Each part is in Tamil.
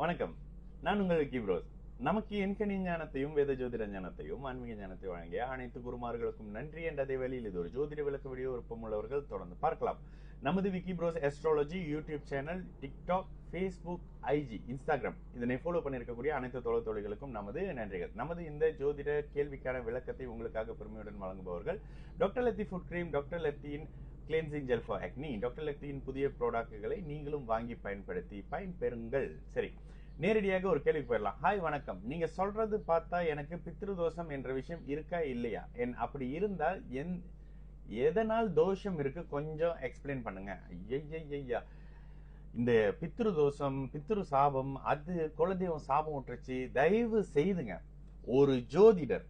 வணக்கம். நான் உங்கள் விக்கி ப்ரோஸ். நமக்கு எண்கணி ஞானத்தையும் வேத ஜோதிட ஞானத்தையும் ஆன்மீக ஞானத்தை வழங்கிய அனைத்து குருமார்களுக்கும் நன்றி என்ற அதே வேளையில் இது ஒரு ஜோதிட விளக்க வீடியோ விருப்பம் உள்ளவர்கள் தொடர்ந்து பார்க்கலாம். நமது Vicky bros astrology YouTube channel, TikTok, Facebook, IG, Instagram இதனை ஃபாலோ பண்ணியிருக்கக்கூடிய அனைத்து தோழர்களுக்கும் நமது நன்றிகள். நமது இந்த ஜோதிட கேள்விக்கான விளக்கத்தை உங்களுக்காக பெருமையுடன் வழங்குபவர்கள் doctor Lathi foot cream, doctor லத்தியின் cleansing gel for acne, doctor லத்தியின் புதிய ப்ராடக்ட்களை நீங்களும் வாங்கி பயன்படுத்தி பயன்பெறுங்கள். சரி, நேரடியாக ஒரு கேள்விக்கு போயிடலாம். ஹாய், வணக்கம். நீங்க சொல்றது பார்த்தா எனக்கு பித்ருதோஷம் என்ற விஷயம் இருக்கா இல்லையா? அப்படி இருந்தால் எதனால் தோஷம் இருக்கு கொஞ்சம் எக்ஸ்பிளைன் பண்ணுங்க. ஐயா, இந்த பித்ரு தோஷம், பித்ரு சாபம், அது குலதெய்வம் சாபம் விட்டுருச்சு. தயவு செய்துங்க, ஒரு ஜோதிடர்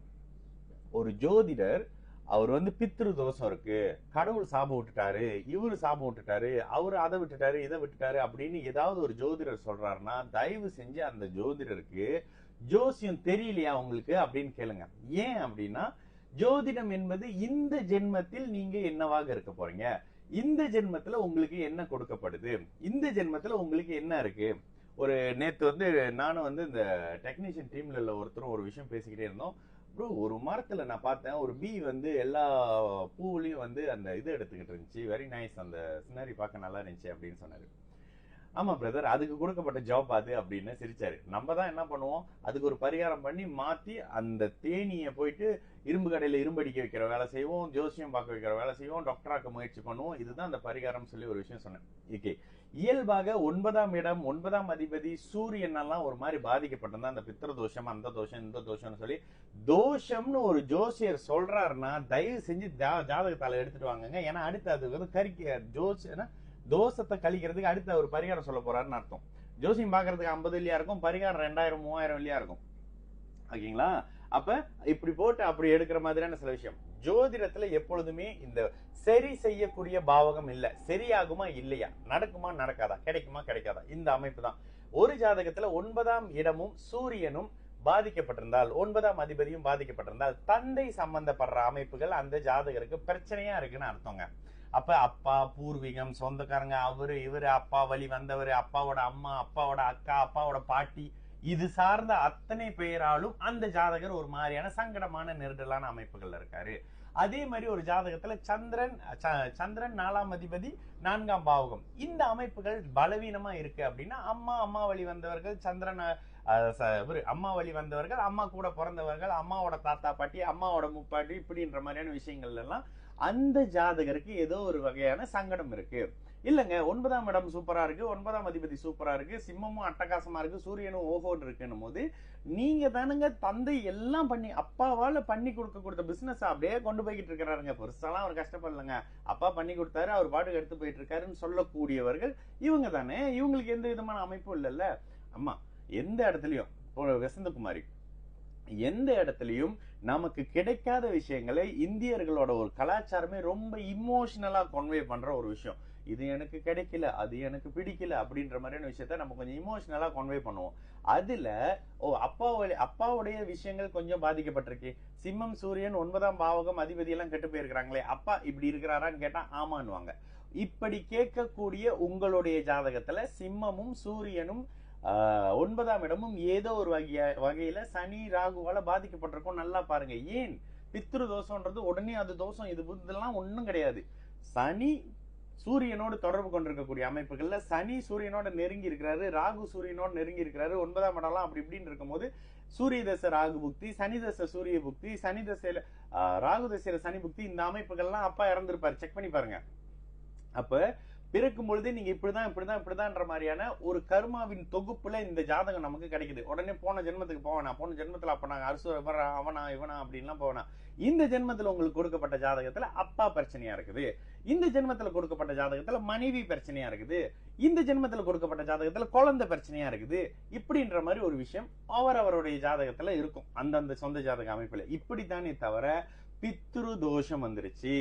அவர் பித்ரு தோஷம் இருக்கு, கடவுள் சாபம் விட்டுட்டாரு, இவரு சாபம் விட்டுட்டாரு, அவரு அதை விட்டுட்டாரு, இதை விட்டுட்டாரு அப்படின்னு ஏதாவது ஒரு ஜோதிடர் சொல்றாருன்னா தயவு செஞ்சு அந்த ஜோதிடருக்கு ஜோசியம் தெரியலையா உங்களுக்கு அப்படின்னு கேளுங்க. ஏன் அப்படின்னா, ஜோதிடம் என்பது இந்த ஜென்மத்தில் நீங்க என்னவாக இருக்க போறீங்க, இந்த ஜென்மத்துல உங்களுக்கு என்ன கொடுக்கப்படுது, இந்த ஜென்மத்துல உங்களுக்கு என்ன இருக்கு. ஒரு நேத்து நானும் இந்த டெக்னீஷியன் டீம்ல ஒருத்தரும் ஒரு விஷயம் பேசிக்கிட்டே இருந்தோம். ப்ரோ, ஒரு மரத்துல நான் பார்த்தேன், ஒரு பீ எல்லா பூவுலையும் அந்த இது எடுத்துக்கிட்டு இருந்துச்சு. வெரி நைஸ், அந்த சினாரி பார்க்க நல்லா இருந்துச்சு அப்படின்னு சொன்னாரு. ஆமா பிரதர், அதுக்கு கொடுக்கப்பட்ட ஜாப் அது அப்படின்னு சிரிச்சாரு. நம்ம தான் என்ன பண்ணுவோம், அதுக்கு ஒரு பரிகாரம் பண்ணி மாத்தி அந்த தேனியை போயிட்டு இரும்பு கடையில இரும்படிக்க வைக்கிற வேலை செய்வோம், ஜோசியம் பார்க்க வைக்கிற வேலை செய்வோம், டாக்டராக்க முயற்சி பண்ணுவோம். இதுதான் அந்த பரிகாரம் சொல்லி ஒரு விஷயம் சொன்னேன். ஓகே, இயல்பாக 9ஆம் இடம், 9ஆம் அதிபதி சூரியன் எல்லாம் ஒரு மாதிரி பாதிக்கப்பட்டிருந்தா அந்த பித்திர தோஷம், அந்த தோஷம், இந்த தோஷம்னு சொல்லி தோஷம்னு ஒரு ஜோசியர் சொல்றாருன்னா தயவு செஞ்சு ஜாதகத்தால எடுத்துட்டு வாங்க. ஏன்னா அடுத்து அது கறிக்க ஜோசியனா தோஷத்தை கழிக்கிறதுக்கு அடுத்து அவர் பரிகாரம் சொல்ல போறாருன்னு அர்த்தம். ஜோசியம் பாக்குறதுக்கு 50 வெள்ளியா இருக்கும், பரிகாரம் 2000 3000 வெள்ளியா இருக்கும். ஓகேங்களா? அப்ப இப்படி போட்டு அப்படி எடுக்கிற மாதிரியான சில விஷயம் ஜோதிடத்துல எப்பொழுதுமே இந்த சரி செய்யக்கூடிய பாவகம் இல்ல. சரியாகுமா இல்லையா, நடக்குமா நடக்காதா, கிடைக்குமா கிடைக்காதா, இந்த அமைப்பு தான். ஒரு ஜாதகத்துல 9ஆம் இடமும் சூரியனும் பாதிக்கப்பட்டிருந்தால், 9ஆம் அதிபதியும் பாதிக்கப்பட்டிருந்தால் தந்தை சம்பந்தப்படுற அமைப்புகள் அந்த ஜாதகருக்கு பிரச்சனையா இருக்குன்னு அர்த்தங்க. அப்ப அப்பா, பூர்வீகம், சொந்தக்காரங்க, இவரு அப்பா வழி வந்தவர், அப்பாவோட அம்மா, அப்பாவோட அக்கா, அப்பாவோட பாட்டி, இது சார்ந்த அத்தனை பெயராலும் அந்த ஜாதகர் ஒரு மாதிரியான சங்கடமான நெருடலான அமைப்புகள் இருக்காரு. அதே மாதிரி ஒரு ஜாதகத்துல சந்திரன் 4ஆம் அதிபதி 4ஆம் பாவகம், இந்த அமைப்புகள் பலவீனமா இருக்கு அப்படின்னா அம்மா வழி வந்தவர்கள், சந்திரன் அம்மா வழி வந்தவர்கள், அம்மா கூட பிறந்தவர்கள், அம்மாவோட தாத்தா பாட்டி, அம்மாவோட முப்பாட்டி, இப்படின்ற மாதிரியான விஷயங்கள் எல்லாம் அந்த ஜாதகருக்கு ஏதோ ஒரு வகையான சங்கடம் இருக்கு. இல்லங்க, 9ஆம் இடம் சூப்பரா இருக்கு, 9ஆம் அதிபதி சூப்பரா இருக்கு, சிம்மமும் அட்டகாசமா இருக்கு, சூரியனும் ஓஹோன்னு இருக்குன்னும் போது நீங்க தானுங்க தந்தை எல்லாம் பண்ணி அப்பாவால பண்ணி கொடுத்த பிசினஸ் அப்படியே கொண்டு போய்கிட்டு இருக்கிறாருங்க. பெருசாலாம் அவர் கஷ்டப்படலங்க, அப்பா பண்ணி கொடுத்தாரு, அவர் பாட்டுக்கு எடுத்து போயிட்டு இருக்காருன்னு சொல்லக்கூடியவர்கள் இவங்க தானே. இவங்களுக்கு எந்த விதமான அமைப்பும் இல்லைல்ல. அம்மா, எந்த இடத்துலயும் வசந்தகுமாரி, எந்த இடத்துலயும் நமக்கு கிடைக்காத விஷயங்களை இந்தியர்களோட ஒரு கலாச்சாரமே ரொம்ப இமோஷனலா கன்வே பண்ற ஒரு விஷயம். இது எனக்கு கிடைக்கல, அது எனக்கு பிடிக்கல அப்படின்ற மாதிரியான விஷயத்த நம்ம கொஞ்சம் இமோஷனலா கன்வே பண்ணுவோம். அதுல அப்பாவுடைய விஷயங்கள் கொஞ்சம் பாதிக்கப்பட்டிருக்கு. சிம்மம், சூரியன், 9ஆம் பாவகம், அதிபதி எல்லாம் கெட்டு போயிருக்கிறாங்களே, அப்பா இப்படி இருக்கிறாரான்னு கேட்டா ஆமான்னுவாங்க. இப்படி கேட்கக்கூடிய உங்களுடைய ஜாதகத்துல சிம்மமும் சூரியனும் 9ஆம் இடமும் ஏதோ ஒரு வகையில சனி ராகுவால பாதிக்கப்பட்டிருக்கும். நல்லா பாருங்க. ஏன் பித்ரு தோஷம்ன்றது உடனே அது தோஷம், இதெல்லாம் ஒண்ணும் கிடையாது. சனி சூரியனோடு தொடர்பு கொண்டிருக்கக்கூடிய அமைப்புகள்ல சனி சூரியனோட நெருங்கி இருக்கிறாரு, ராகு சூரியனோட நெருங்கி இருக்கிறாரு. 9ஆம் இடம்லாம் அப்படி இப்படின்னு இருக்கும் போது சூரிய தசை ராகு புக்தி, சனி தசை சூரிய புக்தி, சனி தசையில ராகு தசையில சனி புக்தி, இந்த அமைப்புகள்லாம் அப்பா இறந்திருப்பாரு. செக் பண்ணி பாருங்க. அப்ப பிறக்கும் பொழுது நீங்க இப்படிதான்ற மாதிரியான ஒரு கர்மாவின் தொகுப்புல இந்த ஜாதகம் நமக்கு கிடைக்குது. உடனே போன ஜென்மத்துக்கு போவேனா, போன ஜென்மத்துல அப்ப நாங்க அவனா இவனா அப்படின்லாம் போவேனா. இந்த ஜென்மத்துல உங்களுக்கு கொடுக்கப்பட்ட ஜாதகத்துல அப்பா பிரச்சனையா இருக்குது, இந்த ஜென்மத்துல கொடுக்கப்பட்ட ஜாதகத்துல மனைவி பிரச்சனையா இருக்குது, இந்த ஜென்மத்துல கொடுக்கப்பட்ட ஜாதகத்துல குழந்தை பிரச்சனையா இருக்குது. இப்படின்ற மாதிரி ஒரு விஷயம் அவருடைய ஜாதகத்துல இருக்கும், அந்தந்த சொந்த ஜாதக அமைப்புல. இப்படித்தானே தவிர பித்ரு தோஷம் வந்துருச்சு,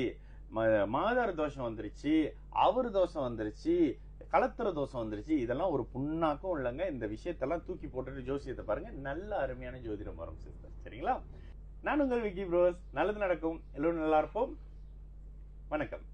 மாதார் தோஷம் வந்துருச்சு, அவரு தோஷம் வந்துருச்சு, கலத்திர தோஷம் வந்துருச்சு, இதெல்லாம் ஒரு புண்ணாக்கும் இல்லைங்க. இந்த விஷயத்தெல்லாம் தூக்கி போட்டுட்டு ஜோசியத்தை பாருங்க, நல்ல அருமையான ஜோதிடம் வரும் சிஸ்டர். சரிங்களா? நான் உங்கள் விக்கி ப்ரோஸ். நல்லது நடக்கும், எல்லோரும் நல்லா இருப்போம். வணக்கம்.